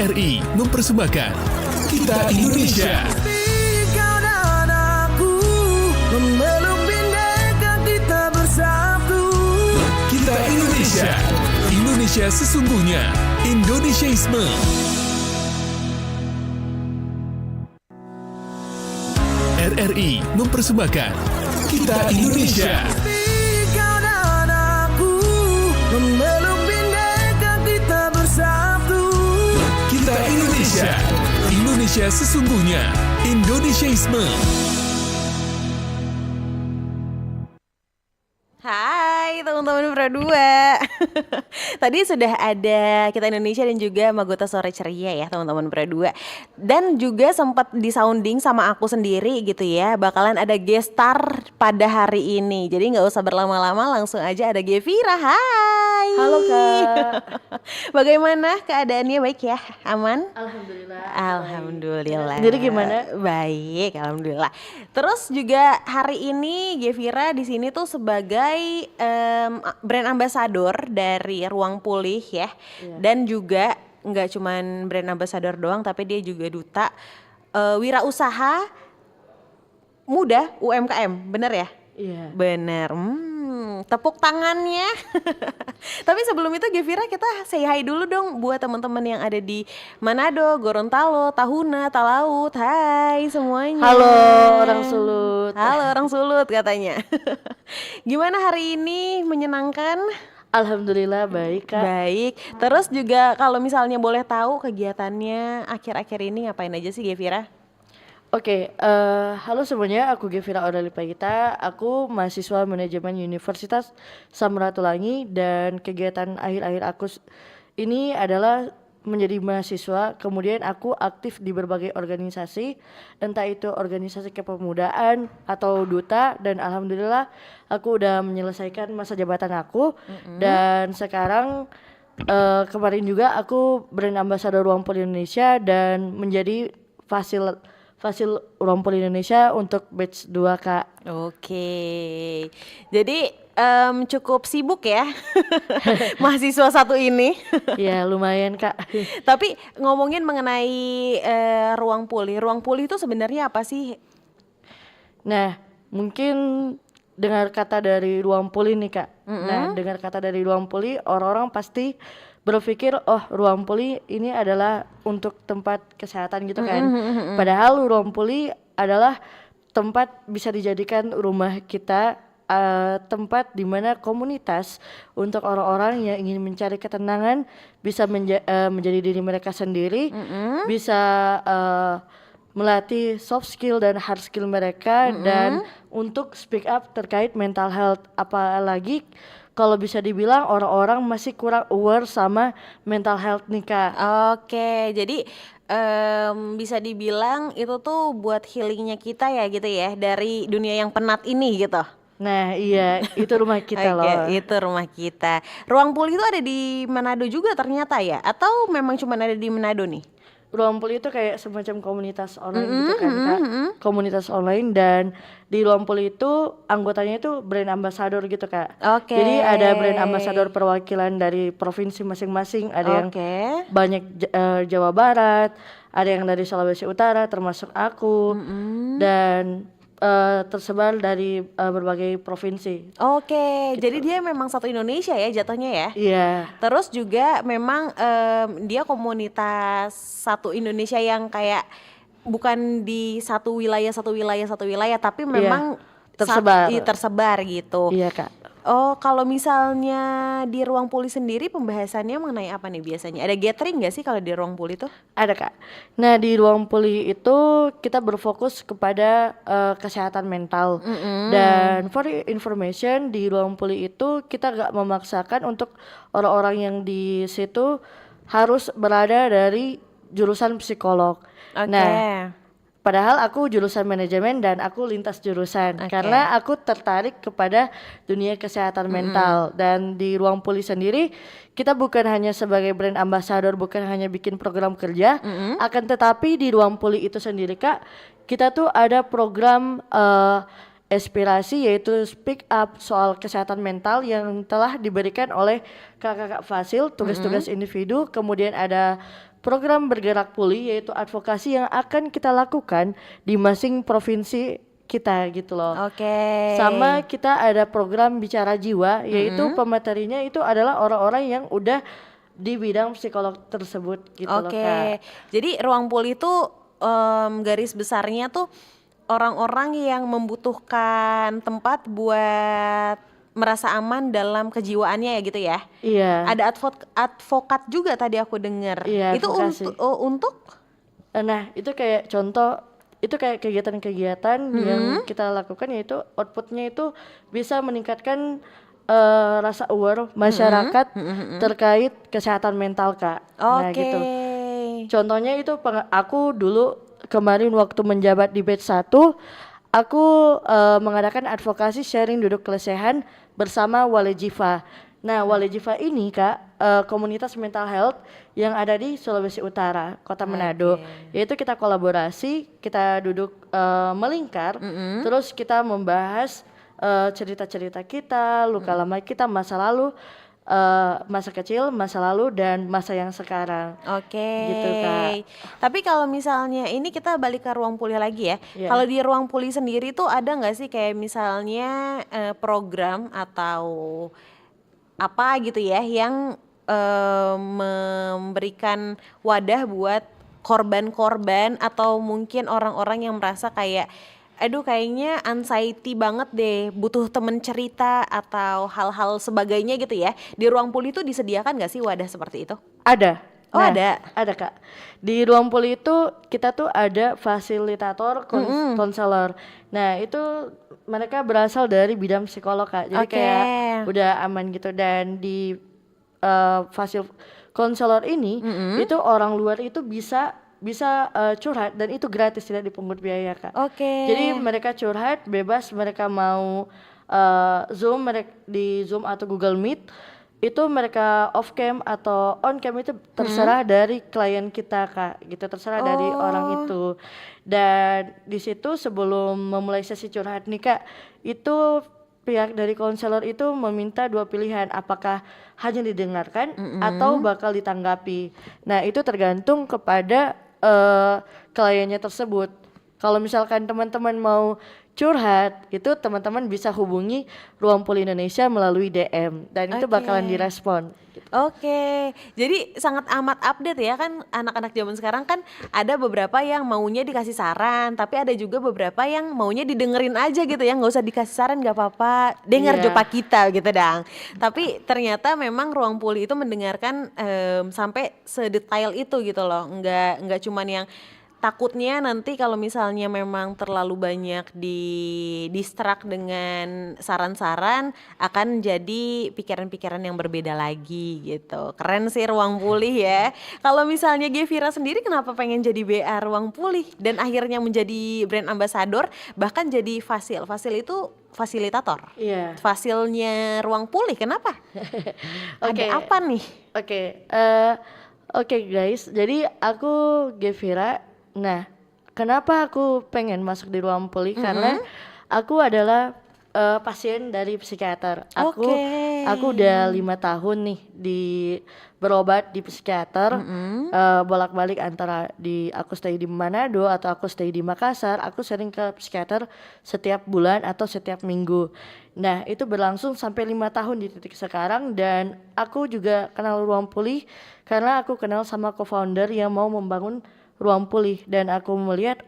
RRI mempersembahkan Kita Indonesia. Kau dan aku memeluk bhinneka kita bersatu. Kita Indonesia. Indonesia sesungguhnya. Indonesiaisme. RRI mempersembahkan Kita Indonesia. Kau dan aku memeluk bhinneka kita bersatu. Kita Indonesia. Indonesia sesungguhnya. Indonesiaisme. Hai teman-teman Pro 2. Tadi sudah ada Kita Indonesia dan juga Magota Sore Ceria ya teman-teman Pro 2. Dan juga sempat di sounding sama aku sendiri gitu ya, bakalan ada guest star pada hari ini. Jadi gak usah berlama-lama, langsung aja ada Gevira. Hai. Halo Kak. Bagaimana keadaannya, baik ya? Aman? Alhamdulillah. Alhamdulillah. Sendiri gimana? Baik, alhamdulillah. Terus juga hari ini Gevira di sini tuh sebagai brand ambassador dari Ruang Pulih ya. Iya. Dan juga nggak cuman brand ambassador doang, tapi dia juga duta wirausaha muda UMKM, bener ya? Iya. Bener. Tepuk tangannya. Tapi sebelum itu Gevira, kita say hi dulu dong buat teman-teman yang ada di Manado, Gorontalo, Tahuna, Talaut. Hai semuanya. Halo orang Sulut. Halo orang Sulut katanya. Gimana hari ini, menyenangkan? Alhamdulillah baik Kak. Baik. Terus juga kalau misalnya boleh tahu kegiatannya akhir-akhir ini ngapain aja sih Gevira? Oke, halo semuanya, aku Gevira Aureli Pagita. Aku mahasiswa manajemen Universitas Samratulangi dan kegiatan akhir-akhir aku ini adalah menjadi mahasiswa. Kemudian aku aktif di berbagai organisasi, entah itu organisasi kepemudaan atau duta, dan alhamdulillah aku udah menyelesaikan masa jabatan aku. Dan sekarang kemarin juga aku brand ambassador Ruang Pulih Indonesia dan menjadi Fasil Ruang Pulih Indonesia untuk batch 2 Kak. Oke. Jadi cukup sibuk ya mahasiswa satu ini. Ya lumayan Kak. Tapi ngomongin mengenai Ruang Pulih itu sebenarnya apa sih? Nah mungkin dengar kata dari Ruang Pulih nih Kak. Nah dengar kata dari Ruang Pulih, orang-orang pasti berpikir oh Ruang Pulih ini adalah untuk tempat kesehatan gitu kan. Padahal Ruang Pulih adalah tempat bisa dijadikan rumah kita, tempat di mana komunitas untuk orang-orang yang ingin mencari ketenangan bisa menjadi diri mereka sendiri, bisa melatih soft skill dan hard skill mereka, dan untuk speak up terkait mental health. Apalagi kalau bisa dibilang orang-orang masih kurang aware sama mental health nih Kak. Oke, jadi bisa dibilang itu tuh buat healingnya kita ya gitu ya, dari dunia yang penat ini gitu. Nah iya, itu rumah kita Oke, loh. itu rumah kita. Ruang Pulih itu ada di Manado juga ternyata ya? Atau memang cuma ada di Manado nih? Ruang Pulih itu kayak semacam komunitas online gitu kan Kak. Komunitas online, dan di Ruang Pulih itu anggotanya itu brand ambassador gitu Kak. Oke. Jadi ada brand ambassador perwakilan dari provinsi masing-masing. Ada yang banyak Jawa Barat, ada yang dari Sulawesi Utara termasuk aku, dan tersebar dari berbagai provinsi. Oke, jadi dia memang satu Indonesia ya jatuhnya ya? Iya. Terus juga memang dia komunitas satu Indonesia yang kayak bukan di satu wilayah, tapi memang tersebar gitu. Iya Kak. Oh, kalau misalnya di Ruang Pulih sendiri pembahasannya mengenai apa nih biasanya? Ada gathering nggak sih kalau di Ruang Pulih tuh? Ada Kak. Nah di Ruang Pulih itu kita berfokus kepada kesehatan mental. Dan for your information, di Ruang Pulih itu kita gak memaksakan untuk orang-orang yang di situ harus berada dari jurusan psikolog. Nah padahal aku jurusan manajemen dan aku lintas jurusan karena aku tertarik kepada dunia kesehatan mental. Dan di Ruang Pulih sendiri kita bukan hanya sebagai brand ambassador, bukan hanya bikin program kerja, akan tetapi di Ruang Pulih itu sendiri Kak, kita tuh ada program aspirasi, yaitu speak up soal kesehatan mental yang telah diberikan oleh kakak-kakak Fasil, tugas-tugas individu. Kemudian ada program bergerak pulih, yaitu advokasi yang akan kita lakukan di masing provinsi kita gitu loh. Oke. Sama kita ada program bicara jiwa, yaitu pematerinya itu adalah orang-orang yang udah di bidang psikolog tersebut gitu loh Kak. Oke. Jadi ruang pulih itu garis besarnya tuh orang-orang yang membutuhkan tempat buat merasa aman dalam kejiwaannya ya gitu ya. Iya. Ada advokat juga tadi aku dengar. Iya, Itu advokasi. untuk Nah, itu kayak contoh, itu kayak kegiatan-kegiatan yang kita lakukan, yaitu outputnya itu bisa meningkatkan rasa aware masyarakat terkait kesehatan mental Kak. Nah Oke. gitu. Contohnya itu aku dulu kemarin waktu menjabat di batch 1, aku mengadakan advokasi sharing duduk lesehan bersama Walejiva. Nah, Walejiva ini Kak, komunitas mental health yang ada di Sulawesi Utara, Kota Manado. Yaitu kita kolaborasi, kita duduk melingkar, terus kita membahas cerita-cerita kita, luka lama kita, masa lalu, masa kecil, masa lalu, dan masa yang sekarang. Oke. Gitu, Kak. Tapi kalau misalnya ini kita balik ke ruang pulih lagi ya. Iya. Kalau di ruang pulih sendiri tuh ada nggak sih kayak misalnya program atau apa gitu ya yang memberikan wadah buat korban-korban atau mungkin orang-orang yang merasa kayak aduh kayaknya anxiety banget deh, butuh temen cerita atau hal-hal sebagainya gitu ya. Di ruang pulih itu disediakan gak sih wadah seperti itu? Ada. Oh, ada? Ada Kak. Di ruang pulih itu kita tuh ada fasilitator, konselor. Nah itu mereka berasal dari bidang psikolog Kak. Jadi Oke. kayak udah aman gitu. Dan di fasil konselor ini itu orang luar itu bisa curhat, dan itu gratis, tidak dipungut biaya Kak. Oke. Jadi mereka curhat bebas, mereka mau Zoom, di Zoom atau Google Meet, itu mereka off cam atau on cam itu terserah dari klien kita Kak, gitu, terserah dari orang itu. Dan di situ sebelum memulai sesi curhat nih Kak, itu pihak dari konselor itu meminta 2 pilihan, apakah hanya didengarkan atau bakal ditanggapi. Nah itu tergantung kepada kliennya tersebut. Kalau misalkan teman-teman mau curhat, itu teman-teman bisa hubungi Ruang Pulih Indonesia melalui DM, dan itu bakalan direspon. Oke, jadi sangat amat update ya kan, anak-anak zaman sekarang kan ada beberapa yang maunya dikasih saran, tapi ada juga beberapa yang maunya didengerin aja gitu ya, nggak usah dikasih saran nggak apa-apa, dengar Iya. jopa kita gitu dang. Tapi ternyata memang ruang pulih itu mendengarkan sampai sedetail itu gitu loh, nggak cuman yang takutnya nanti kalau misalnya memang terlalu banyak di distract dengan saran-saran akan jadi pikiran-pikiran yang berbeda lagi gitu. Keren sih ruang pulih ya. Kalau misalnya Gevira sendiri kenapa pengen jadi BA ruang pulih dan akhirnya menjadi brand ambassador, bahkan jadi fasil. Fasil itu fasilitator. Iya. Fasilnya ruang pulih, kenapa? Oke. Ada apa nih? Oke guys, jadi aku Gevira. Nah, kenapa aku pengen masuk di ruang pulih? Karena aku adalah pasien dari psikiater. Aku udah 5 tahun nih berobat di psikiater, bolak-balik antara aku stay di Manado atau aku stay di Makassar. Aku sering ke psikiater setiap bulan atau setiap minggu. Nah itu berlangsung sampai 5 tahun di titik sekarang, dan aku juga kenal ruang pulih karena aku kenal sama co-founder yang mau membangun ruang pulih, dan aku melihat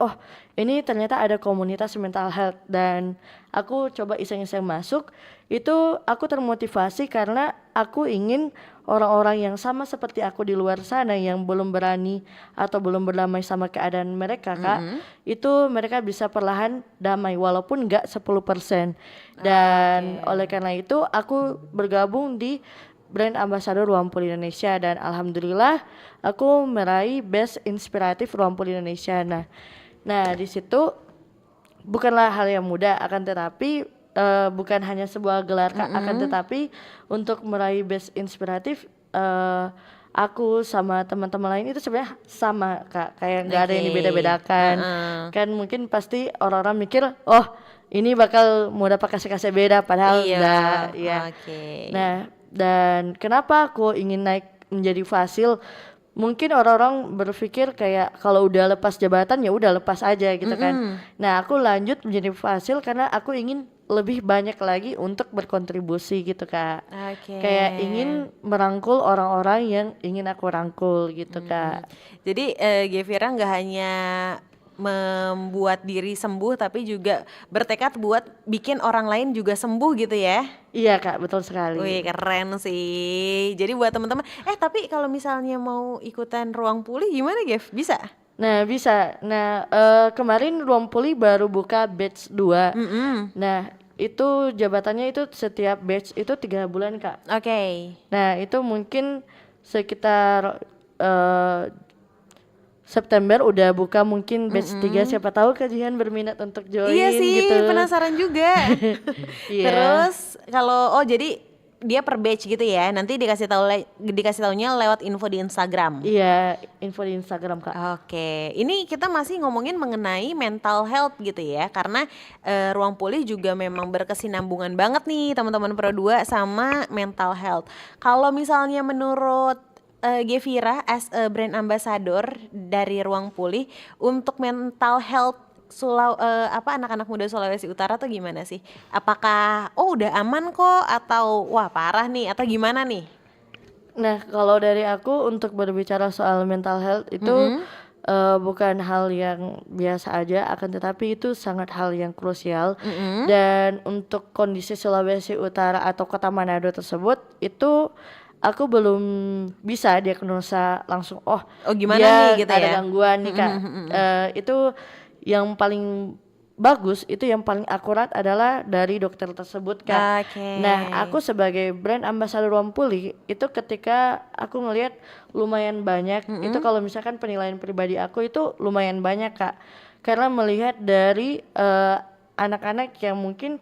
ini ternyata ada komunitas mental health, dan aku coba iseng-iseng masuk. Itu aku termotivasi karena aku ingin orang-orang yang sama seperti aku di luar sana yang belum berani atau belum berdamai sama keadaan mereka Kak, itu mereka bisa perlahan damai walaupun nggak 10%. Dan oleh karena itu aku bergabung di brand ambassador Ruang Pulih Indonesia, dan alhamdulillah aku meraih Best Inspiratif Ruang Pulih Indonesia. Nah di situ bukanlah hal yang mudah, akan tetapi bukan hanya sebuah gelar Kak, akan tetapi untuk meraih Best Inspiratif aku sama teman-teman lain itu sebenarnya sama Kak, kayak nggak ada yang dibeda-bedakan. Kan mungkin pasti orang-orang mikir ini bakal mau dapat kasih-kasih beda, padahal enggak ya. Nah, dan kenapa aku ingin naik menjadi fasil? mungkin orang-orang berpikir kayak kalau udah lepas jabatan ya udah lepas aja gitu kan. Nah, aku lanjut menjadi fasil karena aku ingin lebih banyak lagi untuk berkontribusi gitu Kak. Oke. Kayak ingin merangkul orang-orang yang ingin aku rangkul gitu Kak. Jadi Gevira nggak hanya membuat diri sembuh tapi juga bertekad buat bikin orang lain juga sembuh gitu ya. Iya Kak, betul sekali. Wih, keren sih. Jadi buat teman-teman, tapi kalau misalnya mau ikutan ruang pulih gimana, Gev? Bisa? Nah bisa. Nah kemarin Ruang Pulih baru buka batch 2. Nah itu jabatannya itu setiap batch itu 3 bulan Kak. Oke. Nah itu mungkin sekitar September udah buka mungkin batch 3, siapa tahu Kak Jihan berminat untuk join Iya sih, gitu. penasaran juga. Iya. Terus kalau jadi dia per batch gitu ya. Nanti dikasih taunya lewat info di Instagram. Iya, info di Instagram Kak. Oke, ini kita masih ngomongin mengenai mental health gitu ya, karena ruang pulih juga memang berkesinambungan banget nih teman-teman Pro 2 sama mental health. Kalau misalnya menurut Gevira as a brand ambassador dari ruang pulih untuk mental health anak-anak muda Sulawesi Utara tuh gimana sih? Apakah udah aman kok atau wah parah nih atau gimana nih? Nah, kalau dari aku untuk berbicara soal mental health itu bukan hal yang biasa aja, akan tetapi itu sangat hal yang krusial. Dan untuk kondisi Sulawesi Utara atau Kota Manado tersebut itu aku belum bisa diagnosa langsung Gimana dia nih gitu ada ya? gangguan nih Kak. Itu yang paling bagus, itu yang paling akurat adalah dari dokter tersebut Kak. Oke. Nah, aku sebagai brand ambassador Ruang Pulih itu ketika aku ngelihat lumayan banyak, itu kalau misalkan penilaian pribadi aku itu lumayan banyak Kak. Karena melihat dari anak-anak yang mungkin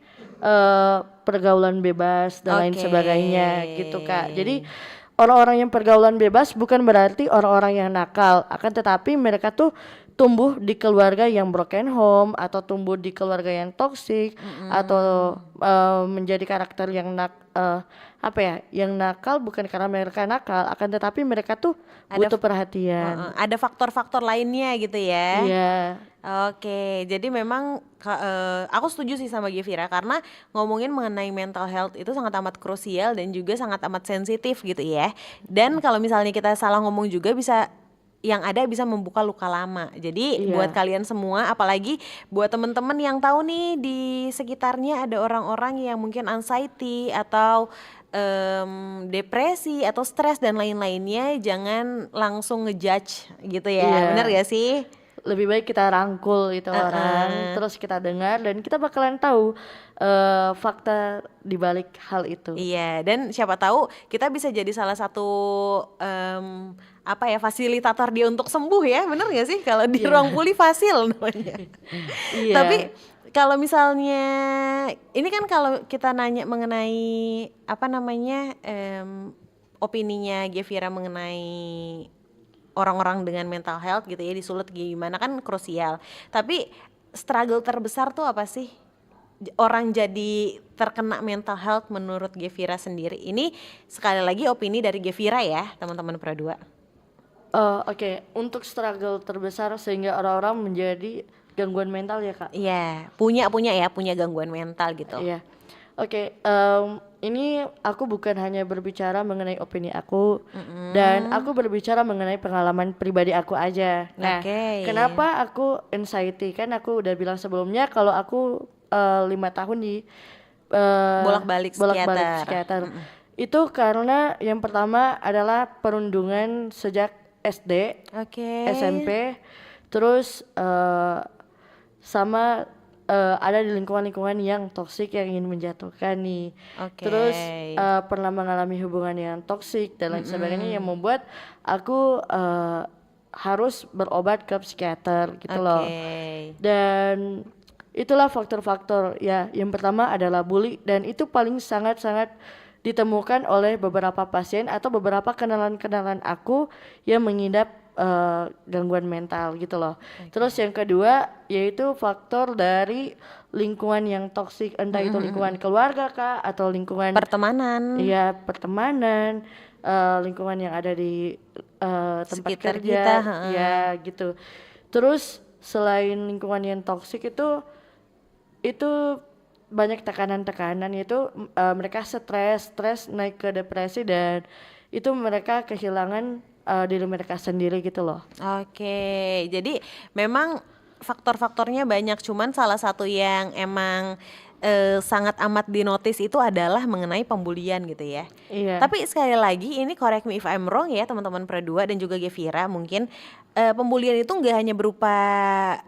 pergaulan bebas dan lain Oke. sebagainya gitu Kak. Jadi orang-orang yang pergaulan bebas bukan berarti orang-orang yang nakal, akan tetapi mereka tuh tumbuh di keluarga yang broken home atau tumbuh di keluarga yang toksik atau menjadi karakter yang yang nakal bukan karena mereka nakal, akan tetapi mereka tuh butuh perhatian. Ada faktor-faktor lainnya gitu ya. Iya. Oke, jadi memang aku setuju sih sama Gevira karena ngomongin mengenai mental health itu sangat amat krusial dan juga sangat amat sensitif gitu ya. Dan kalau misalnya kita salah ngomong juga bisa bisa membuka luka lama. Jadi Iya. buat kalian semua, apalagi buat teman-teman yang tahu nih di sekitarnya ada orang-orang yang mungkin anxiety atau depresi atau stres dan lain-lainnya, jangan langsung ngejudge gitu ya. Iya. Benar gak sih? Lebih baik kita rangkul itu orang, terus kita dengar dan kita bakalan tahu fakta di balik hal itu. Iya, dan siapa tahu kita bisa jadi salah satu fasilitator dia untuk sembuh ya, bener gak sih? Kalau di ruang pulih fasil namanya. Iya. Tapi kalau misalnya ini kan kalau kita nanya mengenai opininya Gevira mengenai orang-orang dengan mental health gitu ya, disulut gimana kan krusial. Tapi struggle terbesar tuh apa sih? Orang jadi terkena mental health menurut Gevira sendiri. Ini sekali lagi opini dari Gevira ya, teman-teman Pro 2. Oke. Untuk struggle terbesar sehingga orang-orang menjadi gangguan mental ya Kak? Iya, punya gangguan mental gitu. Iya. Oke, ini aku bukan hanya berbicara mengenai opini aku, dan aku berbicara mengenai pengalaman pribadi aku aja. Nah, Oke. kenapa aku anxiety? Kan aku udah bilang sebelumnya kalau aku 5 tahun di Bolak-balik psikiater. Itu karena yang pertama adalah perundungan sejak SD, Oke. SMP, terus sama ada di lingkungan-lingkungan yang toksik yang ingin menjatuhkan nih. Oke. Terus pernah mengalami hubungan yang toksik dan lain sebagainya yang membuat aku harus berobat ke psikiater gitu loh. Oke. Dan itulah faktor-faktor ya. Yang pertama adalah bully, dan itu paling sangat-sangat ditemukan oleh beberapa pasien atau beberapa kenalan-kenalan aku yang mengidap gangguan mental gitu loh. Terus yang kedua yaitu faktor dari lingkungan yang toksik, entah itu lingkungan keluarga Kak atau lingkungan Pertemanan. iya pertemanan lingkungan yang ada di tempat Sekitar kerja, kita, heeh. ya gitu. Terus selain lingkungan yang toksik itu banyak tekanan-tekanan, yaitu mereka stres naik ke depresi, dan itu mereka kehilangan diri mereka sendiri gitu loh. Oke, jadi memang faktor-faktornya banyak, cuman salah satu yang emang sangat amat dinotis itu adalah mengenai pembulian gitu ya. Iya. Tapi sekali lagi ini correct me if I'm wrong ya teman-teman Perdua dan juga Gevira, mungkin pembulian itu nggak hanya berupa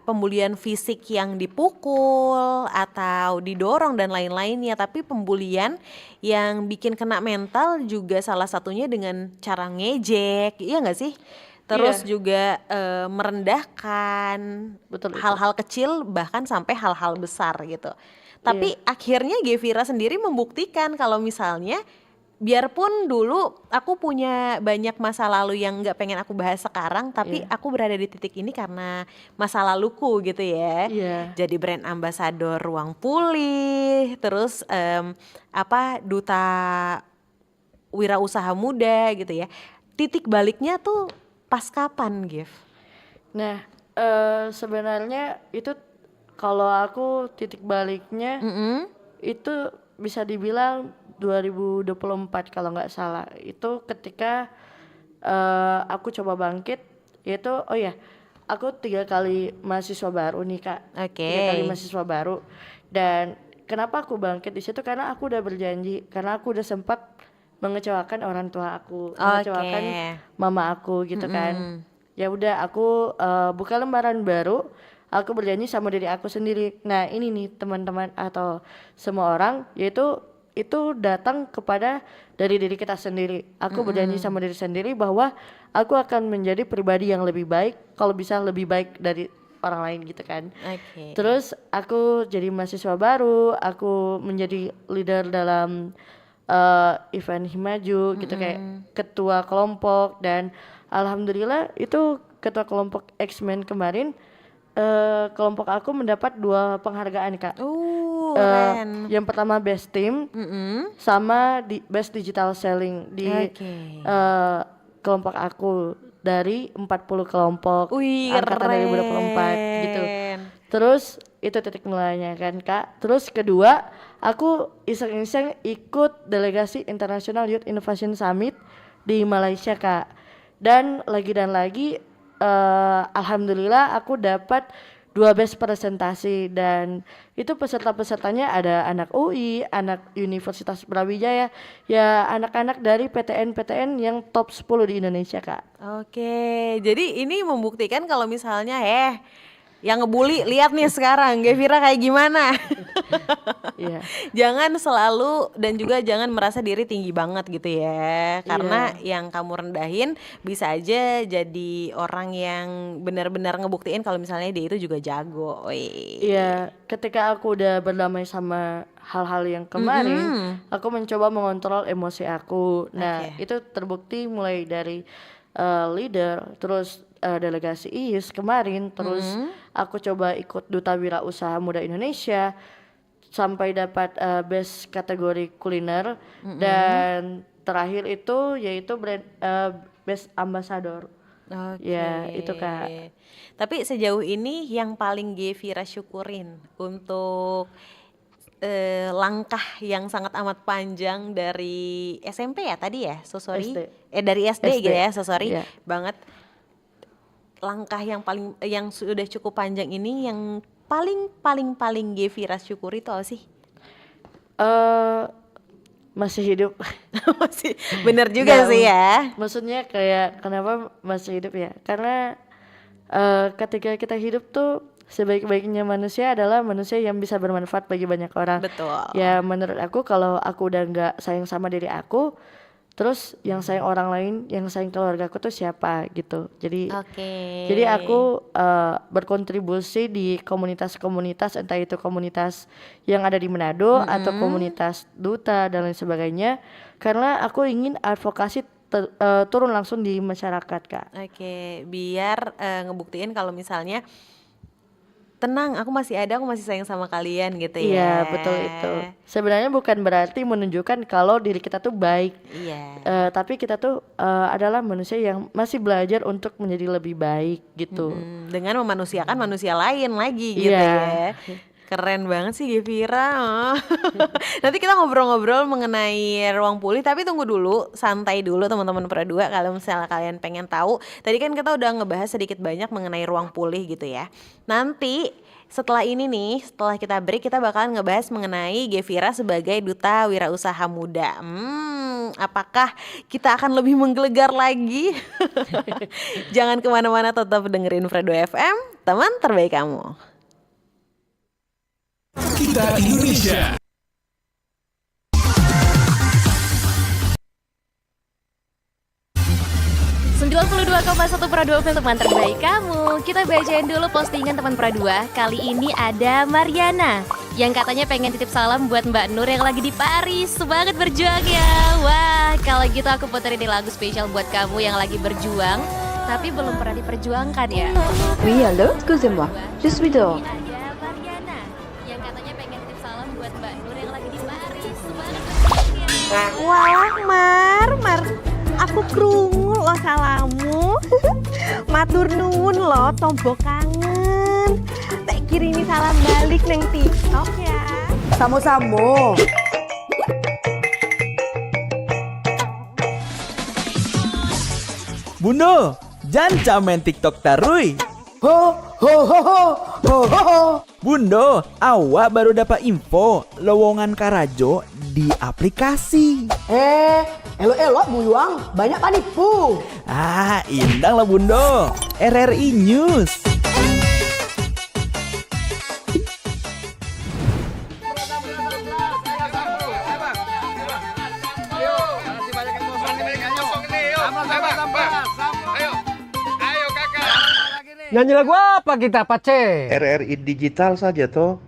pembulian fisik yang dipukul atau didorong dan lain-lainnya, tapi pembulian yang bikin kena mental juga salah satunya dengan cara ngejek, iya nggak sih? Terus Iya. juga merendahkan Betul itu. hal-hal kecil bahkan sampai hal-hal besar gitu. Tapi akhirnya Gevira sendiri membuktikan kalau misalnya biarpun dulu aku punya banyak masa lalu yang nggak pengen aku bahas sekarang, tapi Iya. aku berada di titik ini karena masa laluku gitu ya. Iya. Jadi brand ambassador Ruang Pulih, terus duta wirausaha muda gitu ya. Titik baliknya tuh pas kapan, Gev? Nah, sebenarnya itu kalau aku titik baliknya itu bisa dibilang 2024 kalau nggak salah. Itu ketika aku coba bangkit, yaitu aku 3 kali mahasiswa baru nih Kak. Oke. 3 kali mahasiswa baru. Dan kenapa aku bangkit di situ, karena aku udah berjanji, karena aku udah sempat mengecewakan orang tua aku, mengecewakan mama aku gitu kan. Ya udah, aku buka lembaran baru, aku berjanji sama diri aku sendiri. Nah ini nih teman-teman atau semua orang, yaitu itu datang kepada dari diri kita sendiri. Aku berjanji sama diri sendiri bahwa aku akan menjadi pribadi yang lebih baik, kalau bisa lebih baik dari orang lain gitu kan. Oke. Terus aku jadi mahasiswa baru, aku menjadi leader dalam event Himaju gitu, kayak ketua kelompok, dan alhamdulillah itu ketua kelompok X-Men kemarin, kelompok aku mendapat 2 penghargaan Kak. Keren. Yang pertama best team, sama di best digital selling di Oke. kelompok aku dari 40 kelompok Wih, angkatan keren. 2024 gitu. Terus itu titik mulainya kan Kak. Terus kedua, aku iseng-iseng ikut delegasi International Youth Innovation Summit di Malaysia Kak. Dan lagi alhamdulillah aku dapat 2 best presentasi, dan itu peserta-pesertanya ada anak UI, anak Universitas Brawijaya, ya anak-anak dari PTN-PTN yang top 10 di Indonesia Kak. Oke, jadi ini membuktikan kalau misalnya yang ngebully lihat nih sekarang Gevira kayak gimana. Iya. Jangan selalu dan juga jangan merasa diri tinggi banget gitu ya. Karena yang kamu rendahin bisa aja jadi orang yang benar-benar ngebuktiin kalau misalnya dia itu juga jago. Wih. Iya, ketika aku udah berdamai sama hal-hal yang kemarin, aku mencoba mengontrol emosi aku. Nah, itu terbukti mulai dari leader, terus delegasi IIS kemarin, terus aku coba ikut Duta Wirausaha Muda Indonesia sampai dapat best kategori kuliner, dan terakhir itu yaitu brand best ambassador. Oke. Ya, itu Kak. Tapi sejauh ini yang paling Gevira syukurin untuk langkah yang sangat amat panjang dari SMP ya tadi ya, so sorry. SD. Dari SD gitu ya, so sorry Iya. banget. Langkah yang sudah cukup panjang ini yang paling Gevira syukuri itu apa sih? Masih hidup. Masih bener juga Nggak, sih ya. Maksudnya kayak kenapa masih hidup ya? Karena ketika kita hidup tuh sebaik-baiknya manusia adalah manusia yang bisa bermanfaat bagi banyak orang. Betul. Ya menurut aku, kalau aku udah nggak sayang sama diri aku, terus yang sayang orang lain, yang sayang keluarga aku tuh siapa gitu. Jadi Oke. aku berkontribusi di komunitas-komunitas, entah itu komunitas yang ada di Manado atau komunitas duta dan lain sebagainya, karena aku ingin advokasi turun langsung di masyarakat Kak. Oke, biar ngebuktiin kalau misalnya tenang, aku masih ada, aku masih sayang sama kalian gitu ya. Iya, betul itu. Sebenarnya bukan berarti menunjukkan kalau diri kita tuh baik. Iya. Tapi kita tuh adalah manusia yang masih belajar untuk menjadi lebih baik gitu. Dengan memanusiakan manusia lain lagi gitu Iya. ya. Keren banget sih Gevira. Oh. Nanti kita ngobrol-ngobrol mengenai ruang pulih, tapi tunggu dulu, santai dulu teman-teman Pra 2 kalau misalnya kalian pengen tahu. Tadi kan kita udah ngebahas sedikit banyak mengenai ruang pulih gitu ya. Nanti setelah ini nih, setelah kita break, kita bakalan ngebahas mengenai Gevira sebagai duta wirausaha muda. Apakah kita akan lebih menggelegar lagi? Jangan kemana-mana, tetap dengerin Pra 2 FM, teman terbaik kamu. Kita Indonesia. satu Pra 2 FM teman terbaik kamu. Kita bacain dulu postingan teman Pra 2. Kali ini ada Mariana yang katanya pengen titip salam buat Mbak Nur yang lagi di Paris. Semangat berjuang ya. Wah, kalau gitu aku puterin nih lagu spesial buat kamu yang lagi berjuang tapi belum pernah diperjuangkan ya. Oui, allô, excusez-moi, je suis dehors. Ada Mariana yang katanya pengen titip salam buat Mbak Nur yang lagi di Paris. Semangat berjuang ya. Wah, Mar, aku krungu lo salamu. Matur nuwun lo tombok kangen. Tak kirimi salam balik neng TikTok ya. Samo-samo. Bundo, jangan main TikTok tarui. Ho ho ho ho ho ho ho. Bundo, awak baru dapat info lowongan Karajo di aplikasi. Elok-elok buyuang, banyak panipu. Indah lah Bundo. RRI News. Nyanyi lagu apa kita, Pace? RRI digital saja toh.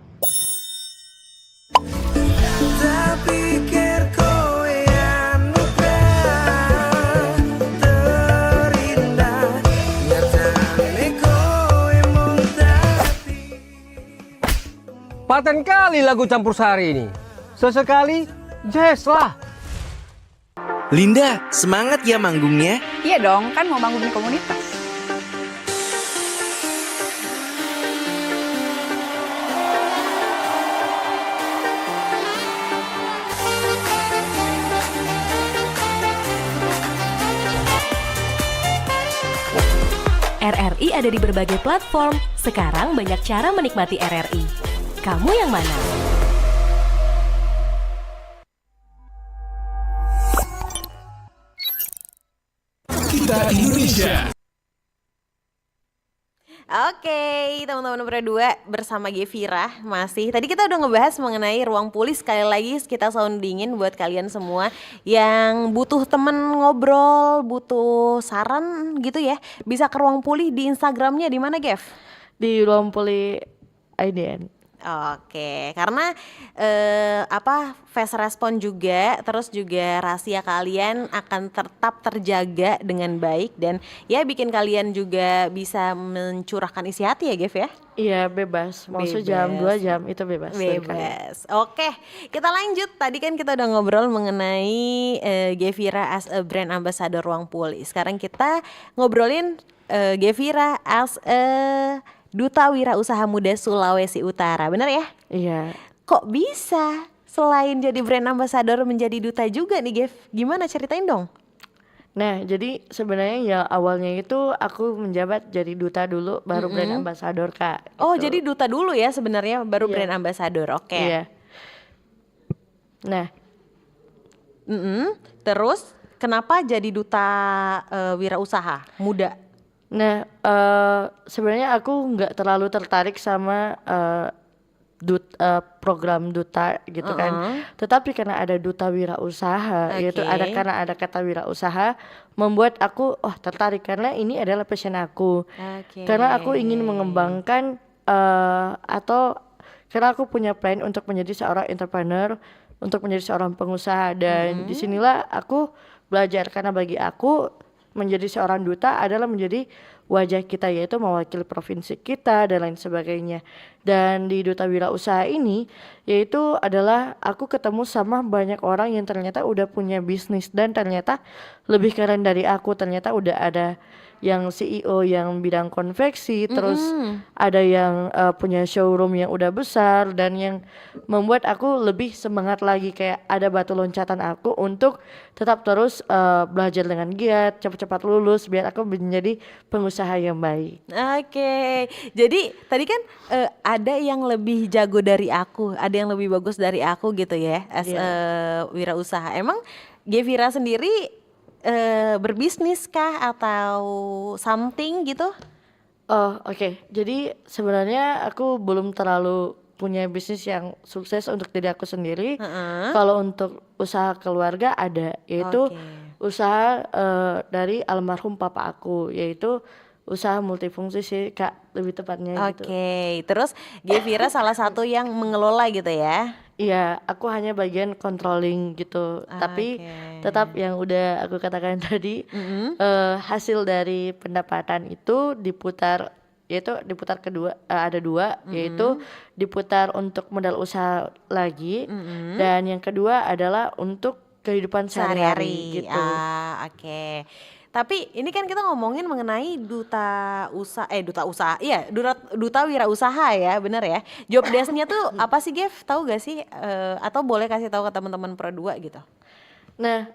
Tak pikir kowe anugerah terindah, nyatane kowe mung dadi. Paten kali lagu campur sari ini. Sesekali jazz lah. Linda, semangat ya manggungnya. Iya dong, kan mau bangun komunitas. RRI ada di berbagai platform. Sekarang banyak cara menikmati RRI. Kamu yang mana? Kita Indonesia. Oke, teman-teman Pra 2 bersama Gevira masih. Tadi kita udah ngebahas mengenai ruang pulih. Sekali lagi kita soundingin buat kalian semua yang butuh temen ngobrol, butuh saran gitu ya. Bisa ke ruang pulih di Instagramnya di mana, Gev? Di ruang pulih IDN. Oke, karena face respon juga, terus juga rahasia kalian akan tetap terjaga dengan baik dan ya bikin kalian juga bisa mencurahkan isi hati ya, Gev ya? Iya, bebas. Mau sejam, 2 jam itu bebas. Bebas. Oke, kita lanjut. Tadi kan kita udah ngobrol mengenai Gevira as a brand ambassador ruang pulih. Sekarang kita ngobrolin Gevira as a Duta Wirausaha Muda Sulawesi Utara, benar ya? Iya. Kok bisa selain jadi brand ambassador menjadi duta juga nih, Gev? Gimana, ceritain dong? Nah, jadi sebenarnya ya awalnya itu aku menjabat jadi duta dulu, baru brand ambassador, Kak. Oh, gitu. jadi duta dulu ya sebenarnya, baru Iya. brand ambassador. Oke. Iya. Nah, Terus kenapa jadi duta wirausaha muda? Nah, sebenarnya aku nggak terlalu tertarik sama program duta gitu kan. Tetapi karena ada duta wirausaha, yaitu karena ada kata wirausaha, membuat aku tertarik karena ini adalah passion aku. Karena aku ingin mengembangkan atau karena aku punya plan untuk menjadi seorang entrepreneur, untuk menjadi seorang pengusaha dan disinilah aku belajar karena bagi aku menjadi seorang duta adalah menjadi wajah kita, yaitu mewakili provinsi kita dan lain sebagainya. Dan di Duta Wira Usaha ini yaitu adalah aku ketemu sama banyak orang yang ternyata udah punya bisnis dan ternyata lebih keren dari aku. Ternyata udah ada yang CEO yang bidang konveksi, terus ada yang punya showroom yang udah besar, dan yang membuat aku lebih semangat lagi, kayak ada batu loncatan aku untuk tetap terus belajar dengan giat, cepat-cepat lulus biar aku menjadi pengusaha yang baik. Oke, jadi tadi kan ada yang lebih jago dari aku, ada yang lebih bagus dari aku gitu ya, as wirausaha. Emang Gevira sendiri berbisnis kah atau something gitu? Oh, oke. Jadi sebenarnya aku belum terlalu punya bisnis yang sukses untuk diri aku sendiri. Kalau untuk usaha keluarga ada, yaitu usaha dari almarhum papa aku, yaitu usaha multifungsi sih Kak, lebih tepatnya gitu. Oke, terus Gevira salah satu yang mengelola gitu ya? Iya, aku hanya bagian controlling gitu. Tapi tetap yang udah aku katakan tadi, hasil dari pendapatan itu diputar, yaitu diputar kedua, ada dua, yaitu diputar untuk modal usaha lagi, dan yang kedua adalah untuk kehidupan sehari-hari gitu. Oke. Tapi ini kan kita ngomongin mengenai duta wira usaha ya, bener ya. Job desk-nya tuh apa sih, Gev? Tahu gak sih? Atau boleh kasih tahu ke teman-teman Pro 2 gitu? Nah,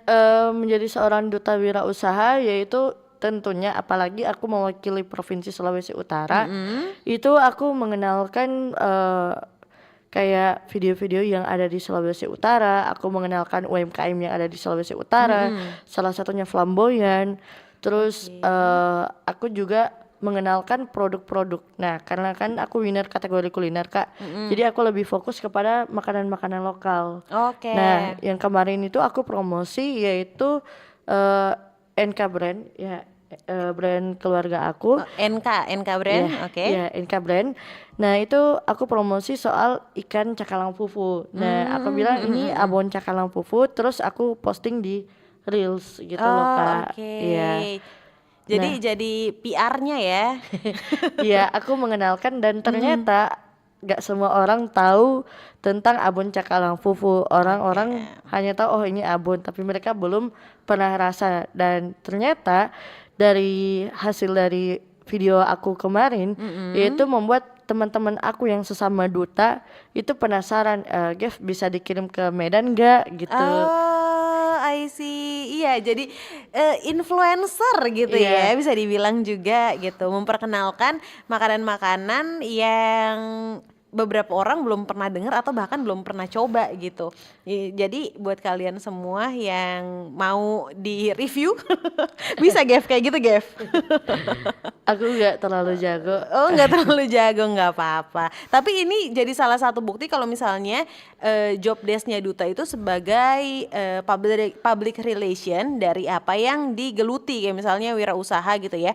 menjadi seorang duta wira usaha yaitu tentunya, apalagi aku mewakili Provinsi Sulawesi Utara, itu aku mengenalkan kayak video-video yang ada di Sulawesi Utara, aku mengenalkan UMKM yang ada di Sulawesi Utara, salah satunya Flamboyan. Terus aku juga mengenalkan produk-produk. Nah, karena kan aku winner kategori kuliner Kak, jadi aku lebih fokus kepada makanan-makanan lokal. Nah, yang kemarin itu aku promosi yaitu NK Brand ya. Brand keluarga aku. NK Brand, Ya, NK Brand. Nah, itu aku promosi soal ikan cakalang fufu. Nah, aku bilang ini abon cakalang fufu, terus aku posting di Reels gitu loh Kak. Iya. Jadi PR-nya ya. Iya, aku mengenalkan dan ternyata gak semua orang tahu tentang abon cakalang fufu. Orang-orang hanya tahu oh ini abon, tapi mereka belum pernah rasa. Dan ternyata dari hasil dari video aku kemarin yaitu membuat teman-teman aku yang sesama duta itu penasaran, Gev bisa dikirim ke Medan gak gitu. Oh, I see. Iya, jadi influencer gitu ya, bisa dibilang juga gitu, memperkenalkan makanan-makanan yang beberapa orang belum pernah dengar atau bahkan belum pernah coba gitu. Jadi buat kalian semua yang mau di review bisa Gev kayak gitu, Gev. Aku nggak terlalu jago. Oh, nggak terlalu jago, nggak apa-apa. Tapi ini jadi salah satu bukti kalau misalnya job desk-nya duta itu sebagai public relation dari apa yang digeluti, kayak misalnya wirausaha gitu ya.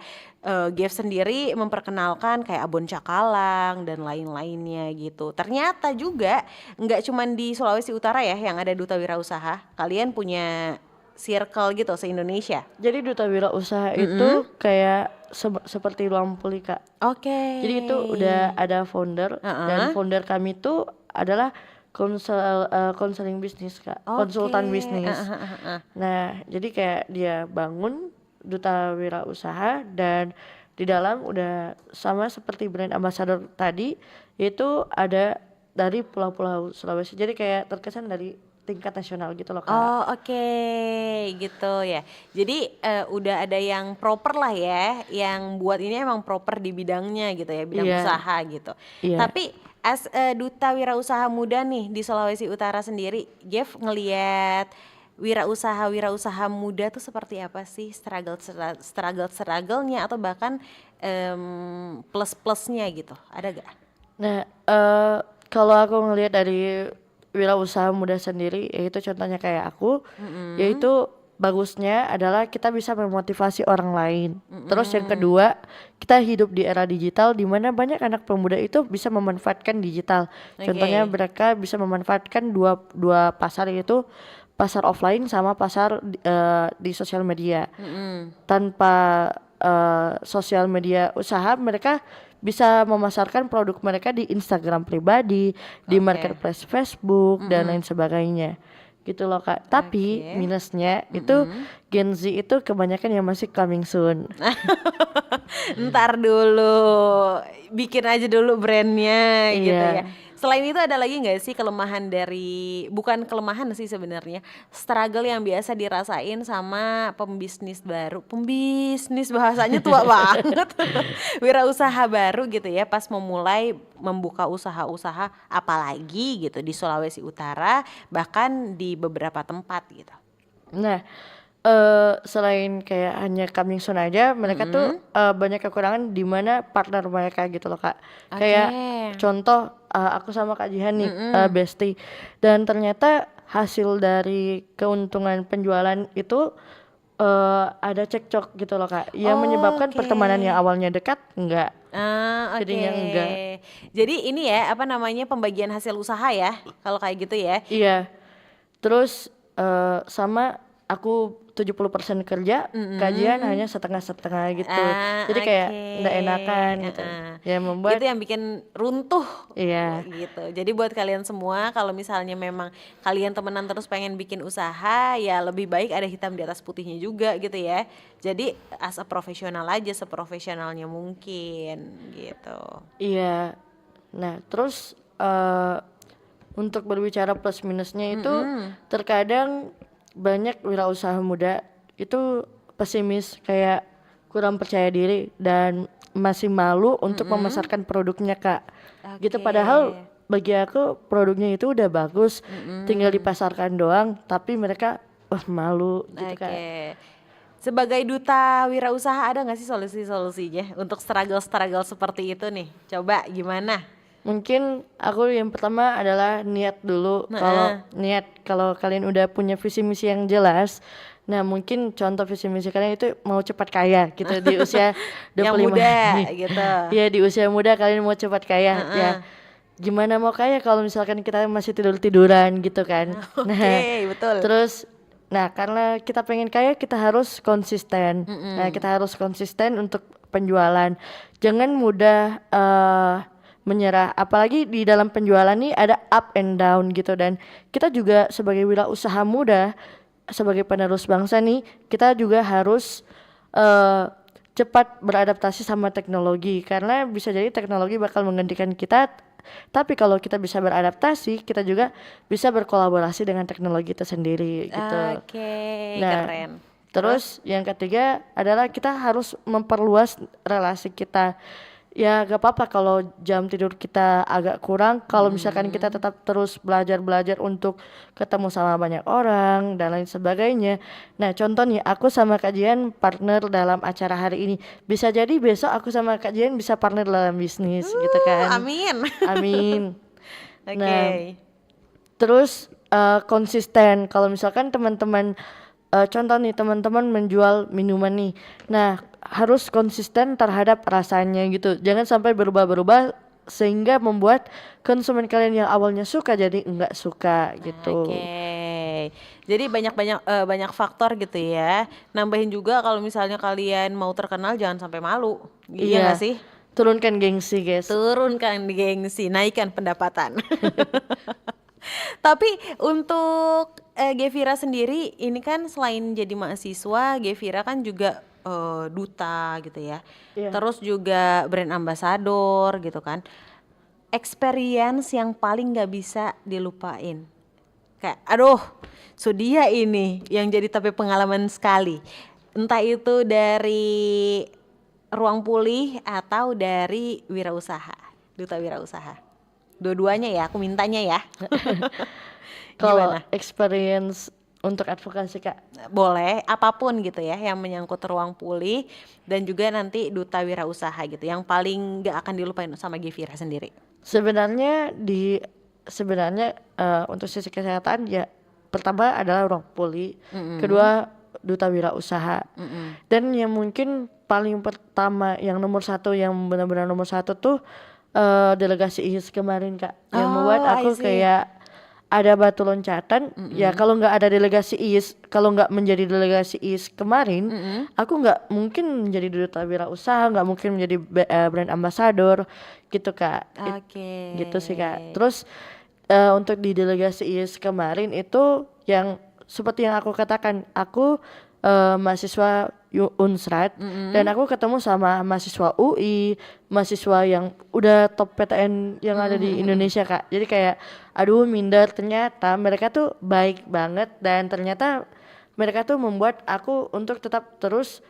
Gev sendiri memperkenalkan kayak abon cakalang dan lain-lainnya gitu. Ternyata juga nggak cuman di Sulawesi Utara ya yang ada duta wirausaha. Kalian punya circle gitu se-Indonesia. Jadi duta wirausaha itu kayak seperti ruang puli Kak. Jadi itu udah ada founder dan founder kami itu adalah konseling bisnis Kak, konsultan bisnis. Nah, jadi kayak dia bangun duta wirausaha dan di dalam udah sama seperti brand ambassador tadi, yaitu ada dari pulau-pulau Sulawesi. Jadi kayak terkesan dari tingkat nasional gitu loh Kak. Oh, gitu ya. Jadi udah ada yang proper lah ya, yang buat ini emang proper di bidangnya gitu ya, bidang usaha gitu. Tapi as duta wirausaha muda nih di Sulawesi Utara sendiri, Gev ngelihat wirausaha muda tuh seperti apa sih, struggle-nya atau bahkan plus-plusnya gitu, ada gak? Nah, kalau aku ngelihat dari wirausaha muda sendiri, yaitu contohnya kayak aku, yaitu bagusnya adalah kita bisa memotivasi orang lain. Terus yang kedua, kita hidup di era digital di mana banyak anak pemuda itu bisa memanfaatkan digital. Contohnya mereka bisa memanfaatkan dua pasar, yaitu pasar offline sama pasar di sosial media. Tanpa sosial media usaha, mereka bisa memasarkan produk mereka di Instagram pribadi, di marketplace Facebook dan lain sebagainya. Gitu loh Kak. Tapi minusnya itu Gen Z itu kebanyakan yang masih coming soon. Ntar dulu, bikin aja dulu brandnya gitu Iya. ya. Selain itu ada lagi nggak sih kelemahan bukan kelemahan sih sebenarnya, struggle yang biasa dirasain sama pembisnis baru, pembisnis bahasanya tua banget, wirausaha baru gitu ya, pas memulai membuka usaha-usaha apalagi gitu di Sulawesi Utara, bahkan di beberapa tempat gitu. Nah, selain kayak hanya coming soon aja, mereka tuh banyak kekurangan di mana partner mereka gitu loh Kak. Kayak contoh aku sama Kak Jihan nih, bestie, dan ternyata hasil dari keuntungan penjualan itu ada cekcok gitu loh Kak, yang menyebabkan pertemanan yang awalnya dekat enggak. Jadinya enggak. Jadi ini ya apa namanya, pembagian hasil usaha ya kalau kayak gitu ya. Iya. Terus sama aku 70% kerja, kajian hanya setengah-setengah gitu. Jadi kayak nggak enakan gitu. Ya membuat Itu yang bikin runtuh. Iya. Gitu. Jadi buat kalian semua, kalau misalnya memang kalian temenan terus pengen bikin usaha, ya lebih baik ada hitam di atas putihnya juga gitu ya. Jadi as a profesional aja, seprofesionalnya mungkin gitu. Iya. Nah, terus untuk berbicara plus minusnya itu terkadang banyak wirausaha muda itu pesimis, kayak kurang percaya diri dan masih malu untuk memasarkan produknya Kak. Gitu, padahal bagi aku produknya itu udah bagus, tinggal dipasarkan doang, tapi mereka malu gitu Kak. Sebagai duta wirausaha ada nggak sih solusi-solusinya untuk struggle-struggle seperti itu nih? Coba gimana? Mungkin aku yang pertama adalah niat dulu. Kalau kalian udah punya visi misi yang jelas, nah mungkin contoh visi misi kalian itu mau cepat kaya gitu di usia 25 yang muda gitu. Ya di usia muda kalian mau cepat kaya ya. Gimana mau kaya kalau misalkan kita masih tiduran gitu kan. Betul. Terus karena kita pengen kaya, kita harus konsisten. Nah, kita harus konsisten untuk penjualan. Jangan mudah menyerah, apalagi di dalam penjualan nih ada up and down gitu, dan kita juga sebagai wirausaha muda, sebagai penerus bangsa nih, kita juga harus cepat beradaptasi sama teknologi, karena bisa jadi teknologi bakal menggantikan kita, tapi kalau kita bisa beradaptasi, kita juga bisa berkolaborasi dengan teknologi itu sendiri gitu. Keren. Terus yang ketiga adalah kita harus memperluas relasi kita. Ya gak apa-apa kalau jam tidur kita agak kurang, kalau misalkan kita tetap terus belajar untuk ketemu sama banyak orang dan lain sebagainya. Nah contoh nih, aku sama Kak Jian partner dalam acara hari ini, bisa jadi besok aku sama Kak Jian bisa partner dalam bisnis gitu kan. Amin. Nah terus konsisten, kalau misalkan teman-teman contoh nih, teman-teman menjual minuman nih, nah harus konsisten terhadap rasanya gitu, jangan sampai berubah-berubah sehingga membuat konsumen kalian yang awalnya suka jadi enggak suka gitu. Jadi banyak faktor gitu ya. Nambahin juga kalau misalnya kalian mau terkenal, jangan sampai malu. Iya nggak sih? Turunkan gengsi guys. Turunkan gengsi, naikkan pendapatan. Tapi untuk Gevira sendiri ini kan selain jadi mahasiswa, Gevira kan juga duta gitu ya. Terus juga brand ambassador gitu kan. Experience yang paling gak bisa dilupain. Kayak aduh, Sudia ini yang jadi tapi pengalaman sekali. Entah itu dari ruang pulih atau dari wirausaha, duta wirausaha. Dua-duanya ya, aku mintanya ya. Kalau experience untuk advokasi Kak? Boleh, apapun gitu ya yang menyangkut ruang pulih dan juga nanti duta wirausaha gitu, yang paling gak akan dilupain sama Gevira sendiri. Sebenarnya untuk sisi kesehatan ya, pertama adalah ruang pulih, kedua duta wirausaha, dan yang mungkin paling pertama yang nomor satu, yang benar-benar nomor satu tuh delegasi IHIS kemarin Kak, yang membuat aku kayak ada batu loncatan. Ya kalau nggak ada delegasi IIS, kalau nggak menjadi delegasi IIS kemarin, aku nggak mungkin menjadi duta wirausaha, nggak mungkin menjadi brand ambassador gitu Kak. Oke. Gitu sih Kak. Terus untuk di delegasi IIS kemarin itu yang seperti yang aku katakan, aku mahasiswa Unsrat dan aku ketemu sama mahasiswa UI, mahasiswa yang udah top PTN yang ada di Indonesia Kak. Jadi kayak aduh minder, ternyata mereka tuh baik banget dan ternyata mereka tuh membuat aku untuk tetap terus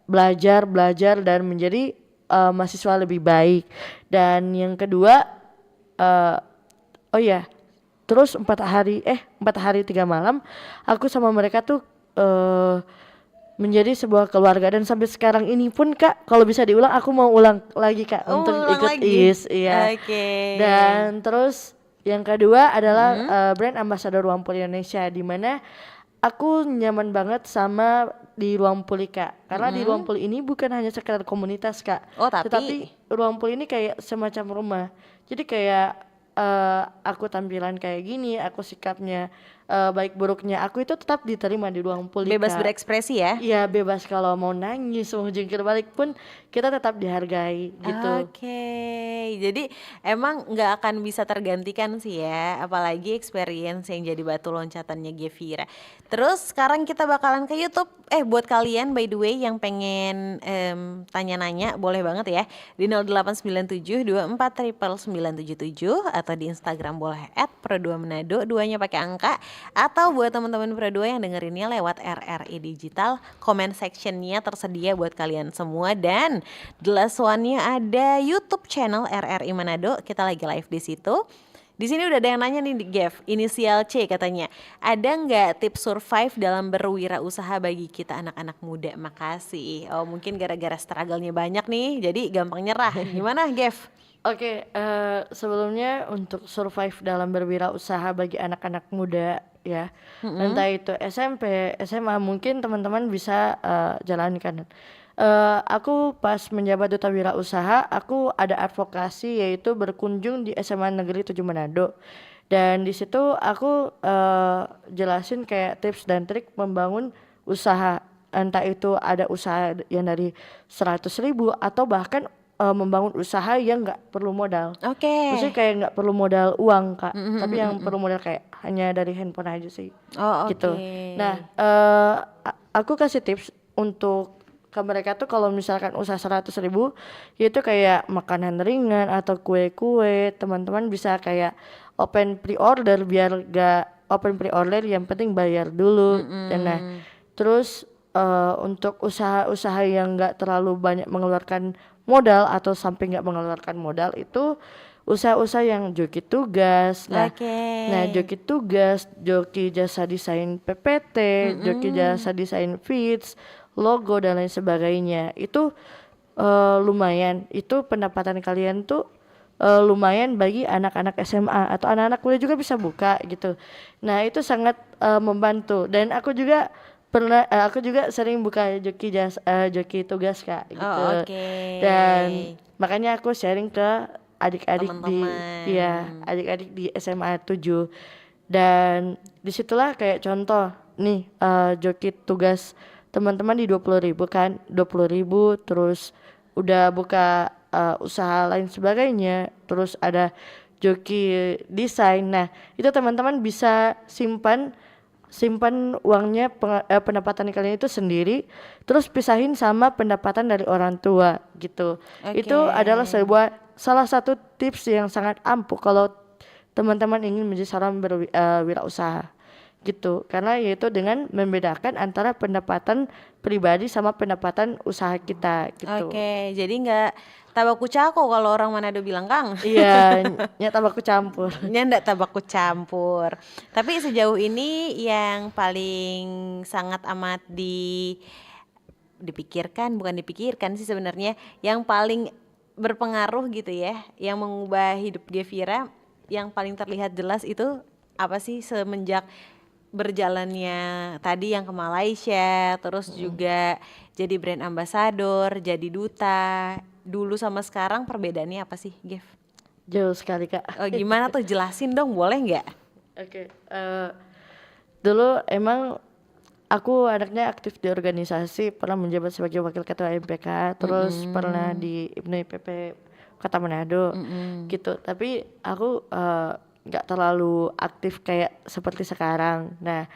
belajar dan menjadi mahasiswa lebih baik. Dan yang kedua oh ya, terus 4 hari 3 malam aku sama mereka tuh menjadi sebuah keluarga dan sampai sekarang ini pun Kak, kalau bisa diulang aku mau ulang lagi Kak untuk ulang ikut lagi? IIS. Iya. Oke. Dan terus yang kedua adalah brand ambassador Ruang Puli Indonesia, di mana aku nyaman banget sama di Ruang Puli Kak. Karena di Ruang Puli ini bukan hanya sekedar komunitas Kak, Oh, tapi? tetapi Ruang Puli ini kayak semacam rumah. Jadi kayak aku tampilan kayak gini, aku sikapnya baik buruknya aku itu tetap diterima di Ruang Puli Bebas Kak. berekspresi ya? Iya bebas, kalau mau nangis mau jungkir balik pun kita tetap dihargai gitu. Oke, jadi emang nggak akan bisa tergantikan sih ya, apalagi experience yang jadi batu loncatannya Gevira. Terus sekarang kita bakalan ke YouTube. Buat kalian by the way yang pengen tanya-nanya boleh banget ya di 0897249977 atau di Instagram boleh @pro2manado, duanya pakai angka. Atau buat teman-teman Pro2 yang dengerinnya lewat RRI Digital, comment sectionnya tersedia buat kalian semua. Dan the last one-nya ada YouTube channel RRI Manado, kita lagi live di situ. Di sini udah ada yang nanya nih, Gev, inisial C katanya, ada nggak tips survive dalam berwirausaha bagi kita anak-anak muda? Makasih. Oh mungkin gara-gara struggle-nya banyak nih, jadi gampang nyerah. Gimana Gev? Oke, sebelumnya untuk survive dalam berwirausaha bagi anak-anak muda ya, entah itu SMP, SMA, mungkin teman-teman bisa jalankan. Aku pas menjabat duta wirausaha, aku ada advokasi yaitu berkunjung di SMA Negeri 7 Manado. Dan di situ aku jelasin kayak tips dan trik membangun usaha, entah itu ada usaha yang dari 100.000 atau bahkan membangun usaha yang nggak perlu modal. Oke. Maksudnya kayak nggak perlu modal uang Kak, tapi yang perlu modal kayak hanya dari handphone aja sih. Oh oke. Gitu. Nah, aku kasih tips untuk ke mereka tuh kalau misalkan usaha 100.000 itu kayak makanan ringan atau kue-kue, teman-teman bisa kayak open pre-order, biar gak open pre-order yang penting bayar dulu. Dan nah, terus untuk usaha-usaha yang gak terlalu banyak mengeluarkan modal atau sampai nggak mengeluarkan modal itu usaha-usaha yang joki tugas. Nah, joki tugas, joki jasa desain PPT, joki jasa desain feeds, logo dan lain sebagainya. Itu lumayan. Itu pendapatan kalian tuh lumayan bagi anak-anak SMA atau anak-anak kuliah juga bisa buka gitu. Nah, itu sangat membantu. Dan aku juga sering buka joki tugas Kak gitu. Oh, oke. Dan makanya aku sharing ke adik-adik adik-adik di SMA 7. Dan disitulah kayak contoh nih, joki tugas teman-teman di 20.000 kan, 20.000, terus udah buka usaha lain sebagainya, terus ada joki desain. Nah, itu teman-teman bisa simpan uangnya, pendapatan kalian itu sendiri, terus pisahin sama pendapatan dari orang tua gitu. Itu adalah salah satu tips yang sangat ampuh kalau teman-teman ingin menjadi seorang berwirausaha gitu. Karena yaitu dengan membedakan antara pendapatan pribadi sama pendapatan usaha kita gitu. Oke, jadi nggak tabaku cako kalau orang Manado bilang Kang. Iya, tabaku campur. Ndak tabaku campur. Tapi sejauh ini yang paling sangat amat dipikirkan sih sebenarnya, yang paling berpengaruh gitu ya, yang mengubah hidup Gevira, yang paling terlihat jelas itu apa sih semenjak berjalannya tadi yang ke Malaysia, terus juga jadi brand ambassador, jadi duta, dulu sama sekarang perbedaannya apa sih, Gev? Jauh sekali Kak. Oh, gimana tuh, jelasin dong, boleh nggak? Oke, dulu emang aku anaknya aktif di organisasi, pernah menjabat sebagai wakil ketua MPK, terus pernah di IPNI PP Kota Manado, gitu. Tapi aku nggak terlalu aktif kayak seperti sekarang. Nah,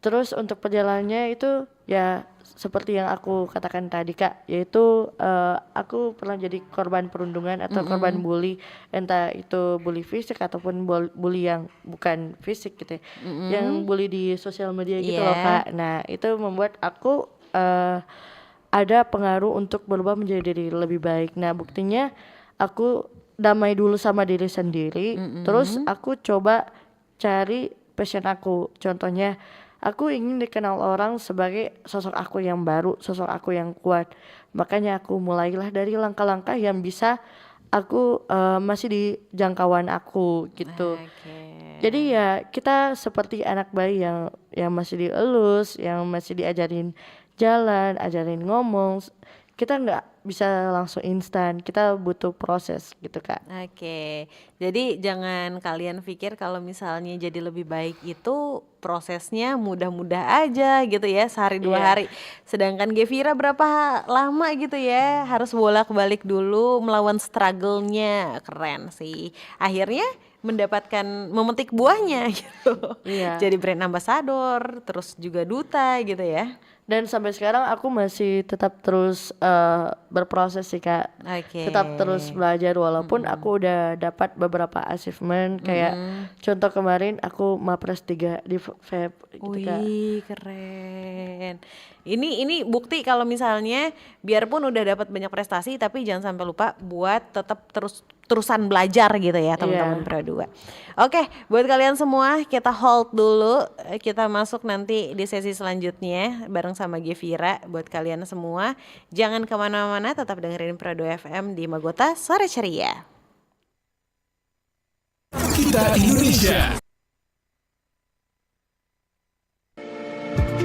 terus untuk perjalanannya itu ya seperti yang aku katakan tadi Kak, yaitu aku pernah jadi korban perundungan atau korban bully, entah itu bully fisik ataupun bully yang bukan fisik gitu ya, yang bully di sosial media gitu loh Kak. Nah itu membuat aku ada pengaruh untuk berubah menjadi diri lebih baik. Nah buktinya aku damai dulu sama diri sendiri, terus aku coba cari passion aku. Contohnya aku ingin dikenal orang sebagai sosok aku yang baru, sosok aku yang kuat. Makanya aku mulailah dari langkah-langkah yang bisa aku masih di jangkauan aku gitu. Jadi ya kita seperti anak bayi yang masih dielus, yang masih diajarin jalan, ajarin ngomong. Kita nggak bisa langsung instan, kita butuh proses gitu Kak. Oke, jadi jangan kalian pikir kalau misalnya jadi lebih baik itu prosesnya mudah-mudah aja gitu ya, sehari 2 hari. Sedangkan Gevira berapa lama gitu ya, harus bolak-balik dulu melawan struggle-nya. Keren sih. Akhirnya mendapatkan memetik buahnya gitu. Jadi brand ambassador, terus juga duta gitu ya. Dan sampai sekarang aku masih tetap terus berproses sih Kak. Tetap terus belajar walaupun aku udah dapat beberapa achievement kayak contoh kemarin aku Mapres 3 di Feb gitu Kak. Wih, keren. Ini bukti kalau misalnya biarpun udah dapat banyak prestasi tapi jangan sampai lupa buat tetap terusan belajar gitu ya teman-teman Pro 2. Oke, buat kalian semua kita hold dulu, kita masuk nanti di sesi selanjutnya bareng sama Gevira. Buat kalian semua jangan kemana-mana, tetap dengerin Pro 2 FM di Magota Sore Ceria. Kita Indonesia.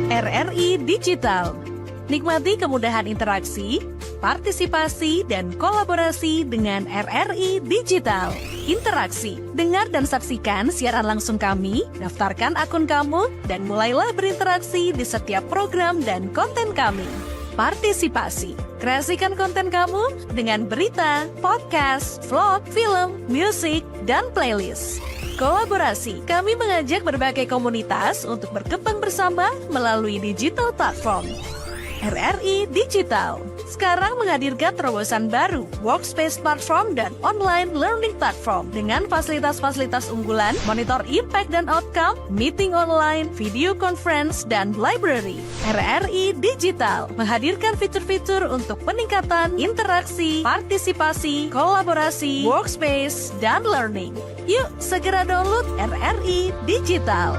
RRI Digital. Nikmati kemudahan interaksi, partisipasi, dan kolaborasi dengan RRI Digital. Interaksi, dengar dan saksikan siaran langsung kami, daftarkan akun kamu, dan mulailah berinteraksi di setiap program dan konten kami. Partisipasi, kreasikan konten kamu dengan berita, podcast, vlog, film, musik, dan playlist. Kolaborasi, kami mengajak berbagai komunitas untuk berkembang bersama melalui digital platform. RRI Digital sekarang menghadirkan terobosan baru, workspace platform dan online learning platform dengan fasilitas-fasilitas unggulan, monitor impact dan outcome, meeting online, video conference, dan library. RRI Digital menghadirkan fitur-fitur untuk peningkatan interaksi, partisipasi, kolaborasi, workspace, dan learning. Yuk segera download RRI Digital.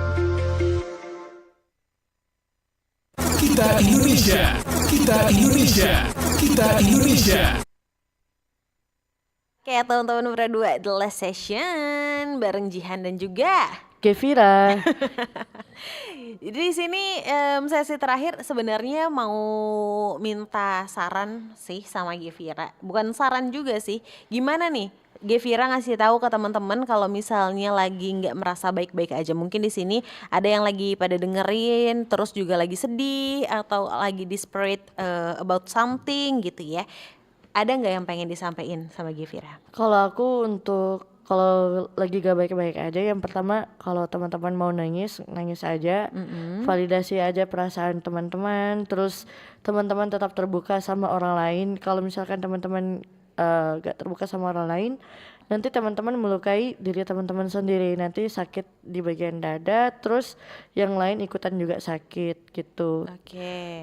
Kita Indonesia. Kita Indonesia. Kita Indonesia. Kayak teman-teman Pro 2 The Last Session bareng Jihan dan juga Gevira. Jadi di sini sesi terakhir sebenarnya mau minta saran sih sama Gevira. Bukan saran juga sih. Gimana nih Gevira ngasih tahu ke teman-teman kalau misalnya lagi nggak merasa baik-baik aja. Mungkin di sini ada yang lagi pada dengerin, terus juga lagi sedih atau lagi desperate about something gitu ya. Ada nggak yang pengen disampaikan sama Gevira? Kalau aku kalau lagi gak baik-baik aja, yang pertama kalau teman-teman mau nangis aja, validasi aja perasaan teman-teman, terus teman-teman tetap terbuka sama orang lain. Kalau misalkan teman-teman gak terbuka sama orang lain, nanti teman-teman melukai diri teman-teman sendiri, nanti sakit di bagian dada, terus yang lain ikutan juga sakit gitu.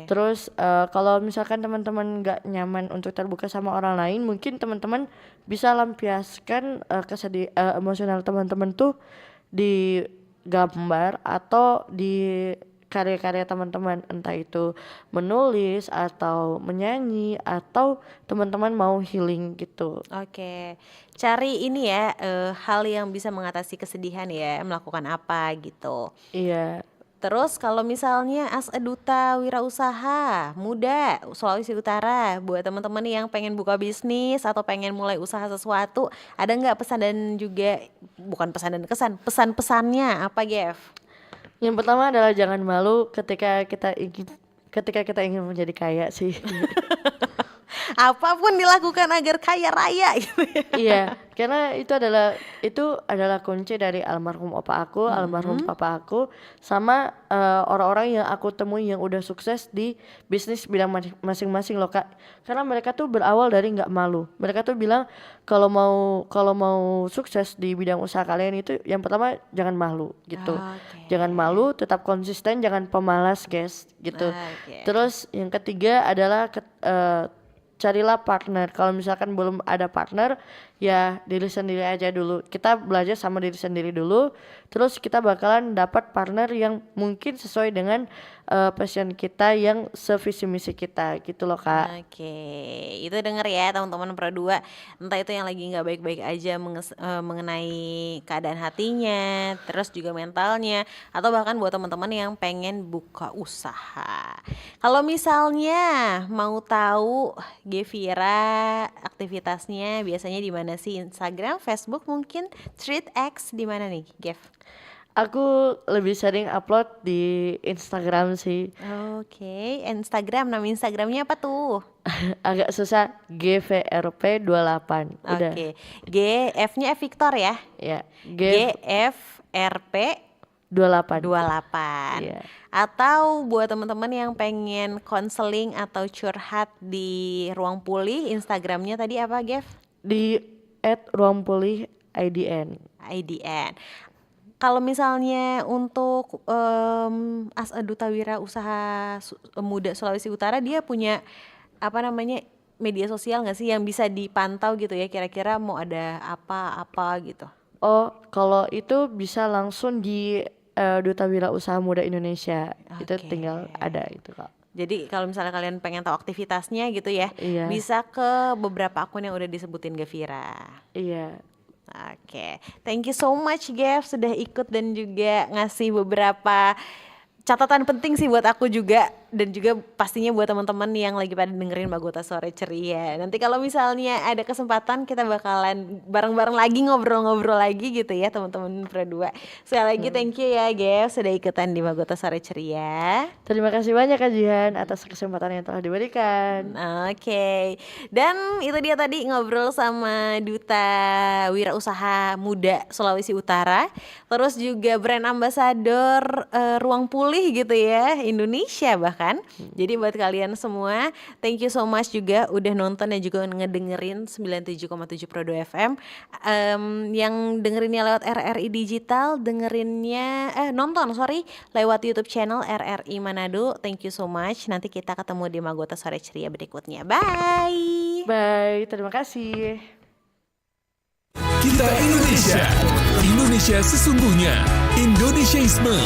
Terus kalau misalkan teman-teman gak nyaman untuk terbuka sama orang lain, mungkin teman-teman bisa lampiaskan emosional teman-teman tuh di gambar atau di karya-karya teman-teman, entah itu menulis atau menyanyi atau teman-teman mau healing gitu. Cari ini ya hal yang bisa mengatasi kesedihan ya, melakukan apa gitu. Iya. Terus kalau misalnya as a duta wirausaha muda Sulawesi Utara, buat teman-teman yang pengen buka bisnis atau pengen mulai usaha sesuatu, ada nggak pesan dan juga bukan pesan dan kesan, pesan-pesannya apa, Gev? Yang pertama adalah jangan malu ketika kita ingin menjadi kaya sih. Apapun dilakukan agar kaya raya gitu ya. Iya, karena itu adalah kunci dari almarhum opa aku, almarhum papa aku, sama orang-orang yang aku temui yang udah sukses di bisnis bidang masing-masing loh Kak. Karena mereka tuh berawal dari nggak malu. Mereka tuh bilang kalau mau sukses di bidang usaha kalian itu yang pertama jangan malu gitu. Jangan malu, tetap konsisten, jangan pemalas guys gitu. Terus yang ketiga adalah carilah partner. Kalau misalkan belum ada partner, ya diri sendiri aja dulu. Kita belajar sama diri sendiri dulu. Terus kita bakalan dapat partner yang mungkin sesuai dengan passion kita, yang sevisi misi kita gitu loh Kak. Oke, itu denger ya teman-teman Pro 2. Entah itu yang lagi nggak baik-baik aja mengenai keadaan hatinya, terus juga mentalnya, atau bahkan buat teman-teman yang pengen buka usaha. Kalau misalnya mau tahu Gevira aktivitasnya biasanya di mana sih? Instagram, Facebook mungkin, Thread X, di mana nih, Gev? Aku lebih sering upload di Instagram sih. Oke, Instagram, nama Instagramnya apa tuh? Agak susah, GVRP28. Udah. Oke, G, F-nya Victor ya? Ya, GFRP 28. Iya. Atau buat teman-teman yang pengen konseling atau curhat di Ruang Pulih, Instagramnya tadi apa, Gev? Di @ruangpulih_idn. Kalau misalnya untuk as a duta wira usaha muda Sulawesi Utara, dia punya apa namanya media sosial nggak sih yang bisa dipantau gitu ya, kira-kira mau ada apa-apa gitu? Oh, kalau itu bisa langsung di Duta Wira Usaha Muda Indonesia. Itu tinggal ada itu Kak. Jadi kalau misalnya kalian pengen tahu aktivitasnya gitu ya, bisa ke beberapa akun yang udah disebutin Gevira. Iya. Oke, thank you so much Gev sudah ikut dan juga ngasih beberapa catatan penting sih buat aku juga, dan juga pastinya buat teman-teman yang lagi pada dengerin Magota Sore Ceria. Nanti kalau misalnya ada kesempatan kita bakalan bareng-bareng lagi ngobrol-ngobrol lagi gitu ya teman-teman Pro 2. Sekali lagi thank you ya Gev sudah ikutan di Magota Sore Ceria. Terima kasih banyak Kak Jihan atas kesempatan yang telah diberikan. Oke. Dan itu dia tadi ngobrol sama Duta Wirausaha Muda Sulawesi Utara, terus juga brand ambassador Ruang Pulih gitu ya, Indonesia bahkan. Jadi buat kalian semua, thank you so much juga udah nonton dan juga ngedengerin 97,7 Pro 2 FM. Yang dengerinnya lewat RRI Digital, nonton lewat YouTube channel RRI Manado. Thank you so much. Nanti kita ketemu di Magota Sore Ceria berikutnya. Bye. Bye, terima kasih. Kita Indonesia. Indonesia sesungguhnya. Indonesiaisme.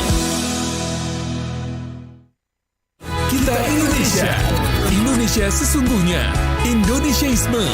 Kita Indonesia. Indonesia sesungguhnya. Indonesiaisme.